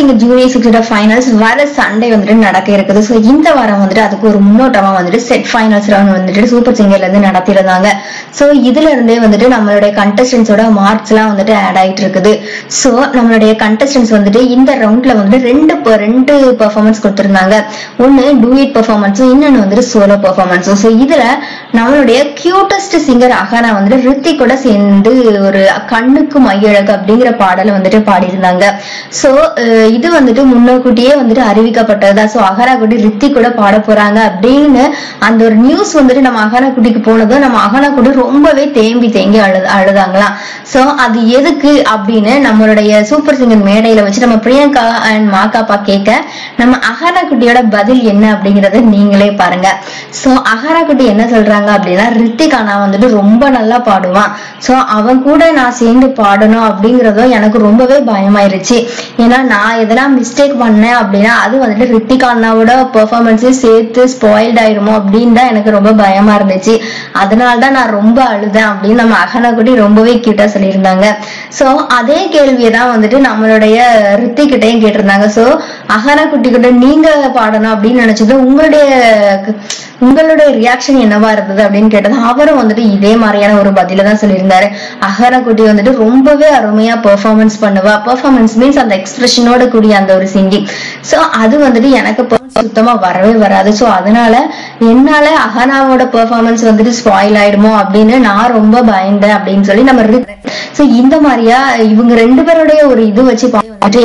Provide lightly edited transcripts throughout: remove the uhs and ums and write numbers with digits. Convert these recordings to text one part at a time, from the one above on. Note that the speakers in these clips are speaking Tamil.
சிங்கர் ஜூனியர் சீக்ரெட் ஃபைனல்ஸ் வர சண்டே வந்துட்டு நடக்க இருக்குது. ஸோ இந்த வாரம் வந்துட்டு அதுக்கு ஒரு முன்னோட்டமா வந்துட்டு செட் ஃபைனல்ஸ் ரவுண்ட் வந்துட்டு சூப்பர் சிங்கர்ல இருந்து நடத்திருந்தாங்க. ஸோ இதுல இருந்தே வந்துட்டு நம்மளுடைய கண்டஸ்டன்ஸோட மார்க்ஸ் எல்லாம் வந்துட்டு ஆட் ஆயிட்டு இருக்குது. ஸோ நம்மளுடைய கண்டஸ்டன்ஸ் வந்துட்டு இந்த ரவுண்ட்ல வந்துட்டு ரெண்டு பெர்ஃபார்மன்ஸ் கொடுத்திருந்தாங்க. ஒன்னு டூயட் பெர்ஃபார்மன்ஸும், இன்னொன்னு வந்துட்டு சோலோ பெர்ஃபார்மன்ஸும். ஸோ இதுல நம்மளுடைய கியூட்டஸ்ட் சிங்கர் அகானா வந்துட்டு ரித்திக் கூட சேர்ந்து ஒரு கண்ணுக்கு மையழகு அப்படிங்கிற பாடலை வந்துட்டு பாடியிருந்தாங்க. சோ இது வந்துட்டு முன்னோக்கூட்டியே வந்துட்டு அறிவிக்கப்பட்டதுதான். சோ அகரா குட்டி ரித்திக் கூட பாட போறாங்க அப்படின்னு அந்த ஒரு நியூஸ் வந்துட்டு நம்ம அகரா குட்டிக்கு போனதும் நம்ம அகரா குட்டி ரொம்பவே தேங்கி அழுதாங்களாம். சோ அது எதுக்கு அப்படின்னு நம்மளுடைய சூப்பர் சிங்கர் மேடையில வச்சு நம்ம பிரியங்கா அண்ட் மாகாப்பா கேட்க நம்ம அகரா குட்டியோட பதில் என்ன அப்படிங்கறத நீங்களே பாருங்க. சோ அகரா குட்டி என்ன சொல்றாங்க அப்படின்னா, ரித்திக் அண்ணா வந்துட்டு ரொம்ப நல்லா பாடுவான். சோ அவன் கூட நான் சேர்ந்து பாடணும் அப்படிங்கறதும் எனக்கு ரொம்பவே பயமாயிருச்சு. ஏன்னா நான் எதனா மிஸ்டேக் பண்ணேன் அப்படின்னா அது வந்துட்டு ரித்திக் அண்ணாவோட பெர்ஃபார்மன்ஸே சேர்த்து ஸ்பாயில்ட் ஆயிருமோ அப்படின்னு தான் எனக்கு ரொம்ப பயமா இருந்துச்சு. அதனாலதான் நான் ரொம்ப அழுதேன் அப்படின்னு நம்ம அகனா குட்டி ரொம்பவே கியூட்டா சொல்லியிருந்தாங்க. சோ அதே கேள்வியதான் வந்துட்டு நம்மளுடைய ரித்திக் கிட்டையும் கேட்டிருந்தாங்க. சோ அகனா குட்டி கிட்ட நீங்க பாடணும் அப்படின்னு நினைச்சது உங்களுடைய ரியாக்ஷன் என்னவா இருந்தது அப்படின்னு கேட்டது. அவரும் வந்துட்டு இதே மாதிரியான ஒரு பதில தான் சொல்லியிருந்தாரு. அகரா குட்டி வந்துட்டு ரொம்பவே அருமையா பெர்ஃபார்மன்ஸ் பண்ணுவா. பெர்ஃபார்மன்ஸ் மீன்ஸ் அந்த எக்ஸ்பிரஷனோட கூடிய அந்த ஒரு சிங்கிங். சோ அது வந்துட்டு எனக்கு சுத்தமா வரவே வராது. சோ அதனால என்னால அகனாவோட பெர்ஃபார்மன்ஸ் வந்துட்டு ஸ்பாயில் ஆயிடுமோ அப்படின்னு நான் ரொம்ப பயந்தேன் அப்படின்னு சொல்லி நம்ம சோ இந்த மாதிரியா இவங்க ரெண்டு பேருடைய ஒரு இது வச்சு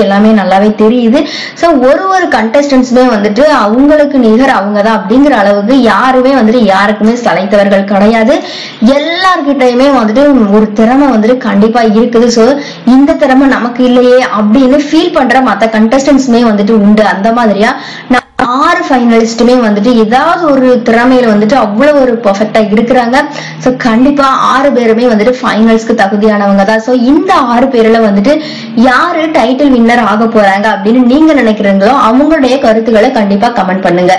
எல்லாமே நல்லாவே தெரியுது. சோ ஒரு கண்டஸ்டன்ஸுமே வந்துட்டு அவங்களுக்கு நிகர் அவங்கதான் அப்படிங்கிற அளவுக்கு யாருமே வந்துட்டு யாருக்குமே சளைத்தவர்கள் கிடையாது. எல்லார்கிட்டயுமே வந்துட்டு ஒரு திறமை வந்துட்டு கண்டிப்பா இருக்குது. சோ இந்த திறமை நமக்கு இல்லையே அப்படின்னு ஃபீல் பண்ற மத்த கண்டஸ்டன்ஸுமே வந்துட்டு உண்டு. அந்த மாதிரியா 6 ஃபைனலிஸ்டுமே வந்துட்டு ஏதாவது ஒரு திறமையில வந்துட்டு அவ்வளவு ஒரு பெர்ஃபெக்டா இருக்கிறாங்க. சோ கண்டிப்பா 6 பேருமே வந்துட்டு ஃபைனல்ஸ்க்கு தகுதியானவங்க தான். சோ இந்த 6 பேர்ல வந்துட்டு யாரு டைட்டில் வின்னர் ஆக போறாங்க அப்படின்னு நீங்க நினைக்கிறீங்களோ அவங்களுடைய கருத்துக்களை கண்டிப்பா கமெண்ட் பண்ணுங்க.